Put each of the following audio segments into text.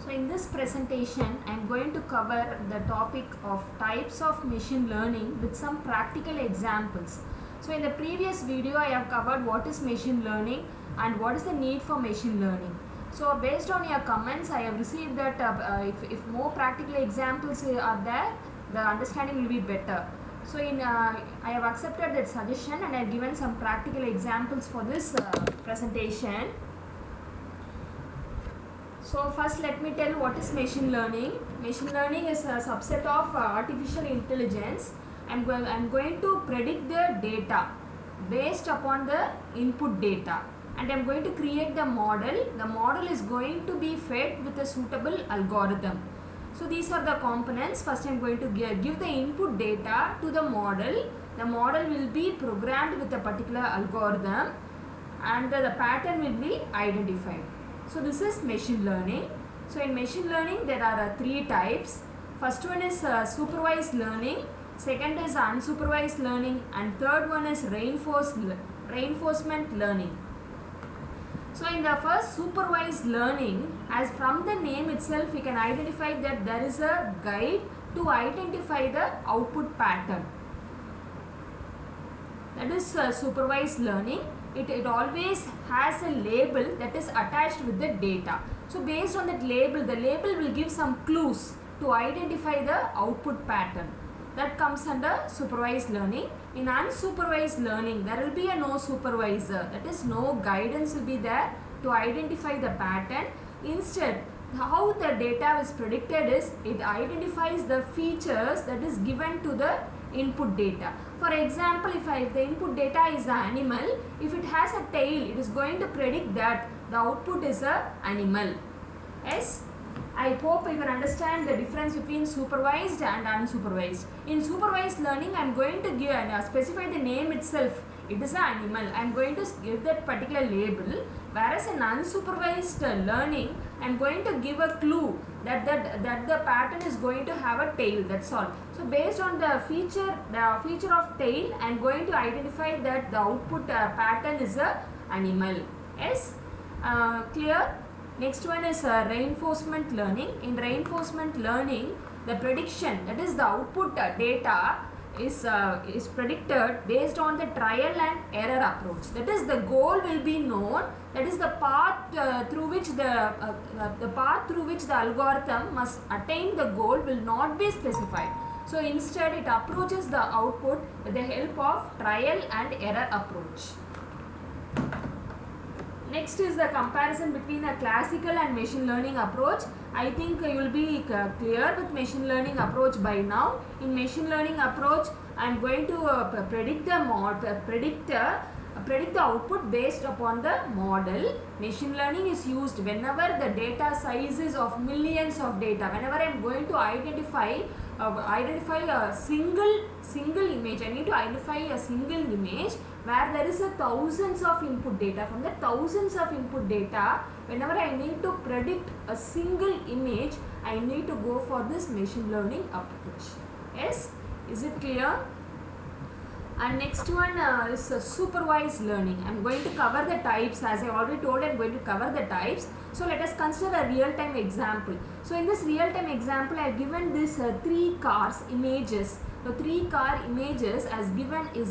So in this presentation, I am going to cover the topic of types of machine learning with some practical examples. So in the previous video, I have covered what is machine learning and what is the need for machine learning. So based on your comments, I have received that if more practical examples are there, the understanding will be better. So I have accepted that suggestion and I have given some practical examples for this presentation. So first let me tell what is machine learning. Machine learning is a subset of artificial intelligence. I'm going to predict the data based upon the input data, and I'm going to create the model. The model is going to be fed with a suitable algorithm. So these are the components. First I'm going to give the input data to the model. The model will be programmed with a particular algorithm and the pattern will be identified. So this is machine learning. So in machine learning there are three types. First one is supervised learning, second is unsupervised learning, and third one is reinforcement learning. So in the first supervised learning, as from the name itself we can identify that there is a guide to identify the output pattern. That is supervised learning. It always has a label that is attached with the data. So based on that label, the label will give some clues to identify the output pattern. That comes under supervised learning. In unsupervised learning, there will be a no supervisor. That is, no guidance will be there to identify the pattern. Instead, how the data is predicted is it identifies the features that is given to the input data. For example, if the input data is an animal, if it has a tail, it is going to predict that the output is an animal. Yes, I hope you can understand the difference between supervised and unsupervised. In supervised learning, I am going to give specify the name itself. It is an animal. I am going to give that particular label. Whereas in unsupervised learning, I am going to give a clue that the pattern is going to have a tail. That's all. So based on the feature of tail, I am going to identify that the output pattern is a animal. Yes, clear? Next one is reinforcement learning. In reinforcement learning, the prediction, that is the output data, is predicted based on the trial and error approach. That is, the goal will be known. That is the path through which the algorithm must attain the goal will not be specified. So instead, it approaches the output with the help of trial and error approach. Next is the comparison between a classical and machine learning approach. I think you will be clear with machine learning approach by now. In machine learning approach, I am going to predict the output based upon the model. Machine learning is used whenever the data size is of millions of data. Whenever I am going to identify a single image, I need to identify a single image where there is a thousands of input data. From the thousands of input data, whenever I need to predict a single image, I need to go for this machine learning approach. Yes, is it clear? And next one is supervised learning. I am going to cover the types. As I already told, I am going to cover the types. So let us consider a real-time example. So in this real-time example, I have given this three cars images. The three car images is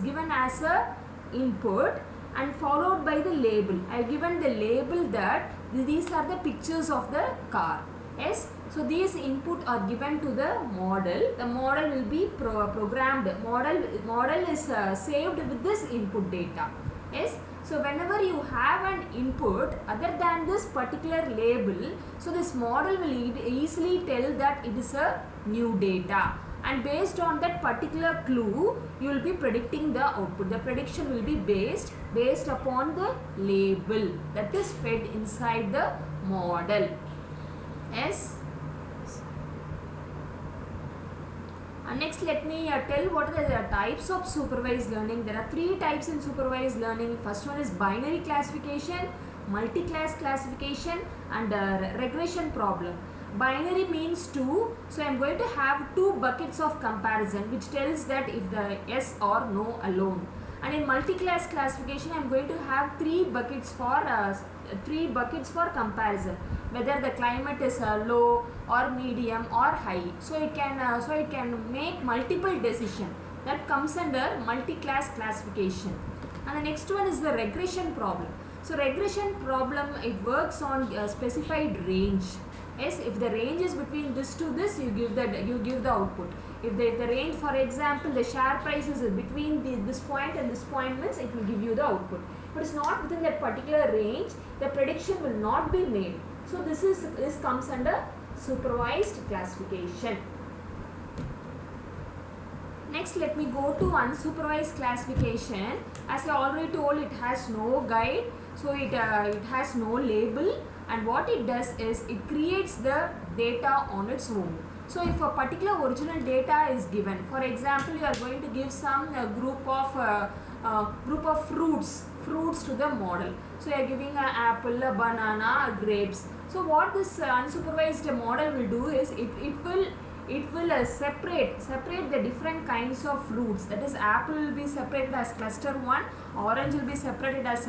given as a input and followed by the label. I have given the label that these are the pictures of the car. Yes, so these input are given to the model. The model will be programmed. Model is saved with this input data. Yes, so whenever you have an input other than this particular label, so this model will easily tell that it is a new data. And based on that particular clue, you will be predicting the output. The prediction will be based upon the label that is fed inside the model. Yes. And next, let me tell what are the types of supervised learning. There are three types in supervised learning. First one is binary classification, multi-class classification, and regression problem. Binary means 2, so I am going to have two buckets of comparison which tells that if the yes or no alone. And in multi-class classification, I am going to have three buckets for comparison. whether the climate is low or medium or high. So it can make multiple decision. That comes under multi-class classification. And the next one is the regression problem. So regression problem, it works on a specified range. Yes, if the range is between this to this, you give the output. If the range, for example, the share price is between this point and this point, means it will give you the output. But it's not within that particular range, the prediction will not be made. So this comes under supervised classification. Next, let me go to unsupervised classification. As I already told, it has no guide, so it has no label, and what it does is it creates the data on its own. So if a particular original data is given, for example, you are going to give some group of fruits to the model. So you are giving an apple, a banana, a grapes. So what this unsupervised model will do is it will separate the different kinds of fruits. That is, apple will be separated as cluster 1, orange will be separated as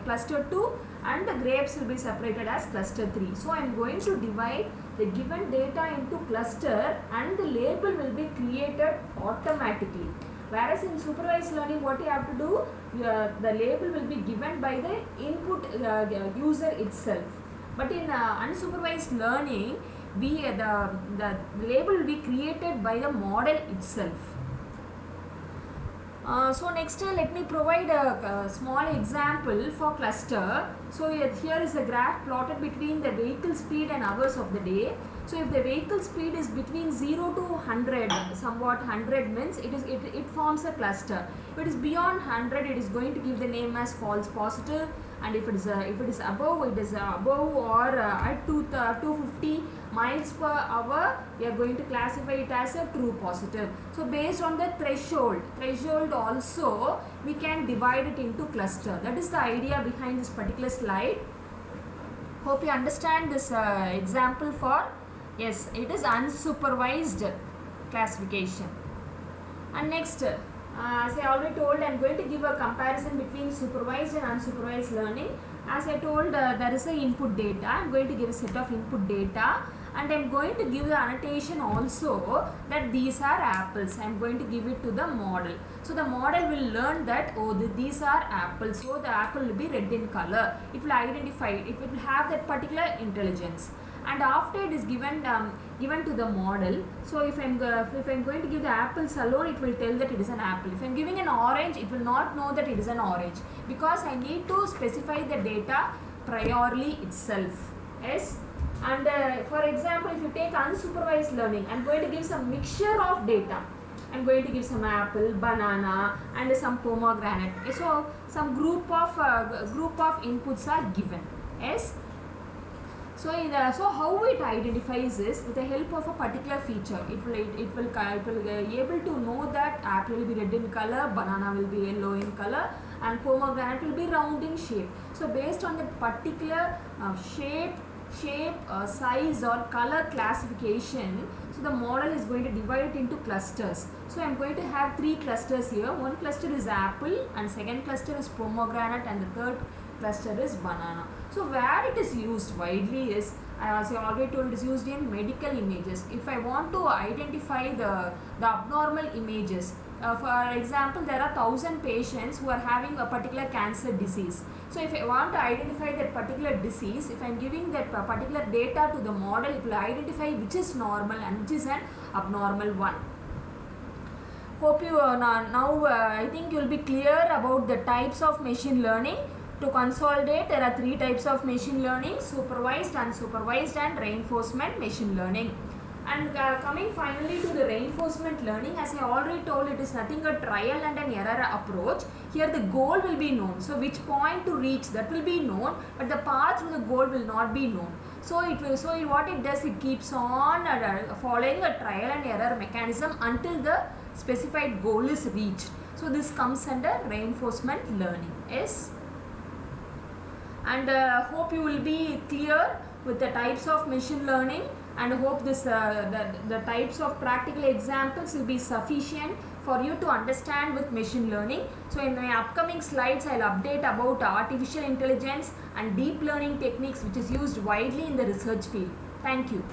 cluster 2, and the grapes will be separated as cluster 3. So I am going to divide the given data into cluster, and the label will be created automatically. Whereas in supervised learning, what you have to do, the label will be given by the input user itself. But in unsupervised learning, the label will be created by the model itself. So next, let me provide a small example for cluster. So here is a graph plotted between the vehicle speed and hours of the day. So if the vehicle speed is between 0 to 100, somewhat 100 means it forms a cluster. If it is beyond 100, it is going to give the name as false positive, and if it is above, it is above or at 250 miles per hour, we are going to classify it as a true positive. So based on the threshold also we can divide it into cluster. That is the idea behind this particular slide. Hope you understand this example for, yes, it is unsupervised classification. And next, as I already told, I am going to give a comparison between supervised and unsupervised learning. As I told, there is a input data. I am going to give a set of input data, and I am going to give the annotation also that these are apples. I am going to give it to the model. So the model will learn that, oh, these are apples, so the apple will be red in color. It will identify it. It will have that particular intelligence. And after it is given to the model, so if I'm going to give the apples alone, it will tell that it is an apple. If I'm giving an orange, it will not know that it is an orange, because I need to specify the data priorly itself. Yes. And for example, if you take unsupervised learning, I'm going to give some mixture of data. I'm going to give some apple, banana, and some pomegranate. So some group of inputs are given. Yes. So how it identifies is with the help of a particular feature. It will be able to know that apple will be red in color, banana will be yellow in color, and pomegranate will be round in shape. So based on the particular shape, size or color classification, so the model is going to divide it into clusters. So I am going to have 3 clusters here. One cluster is apple, and second cluster is pomegranate, and the third cluster is banana. So where it is used widely is, as I already told, it is used in medical images. If I want to identify the abnormal images, for example, there are 1,000 patients who are having a particular cancer disease. So if I want to identify that particular disease, if I am giving that particular data to the model, it will identify which is normal and which is an abnormal one. Hope you now I think you will be clear about the types of machine learning. To consolidate, there are 3 types of machine learning: supervised, unsupervised, and reinforcement machine learning. And coming finally to the reinforcement learning, as I already told, it is nothing a trial and an error approach. Here the goal will be known. So which point to reach, that will be known, but the path to the goal will not be known. So what it does, it keeps on following a trial and error mechanism until the specified goal is reached. So this comes under reinforcement learning. Yes. And hope you will be clear with the types of machine learning, and hope this the types of practical examples will be sufficient for you to understand with machine learning. So in my upcoming slides, I'll update about artificial intelligence and deep learning techniques which is used widely in the research field. Thank you.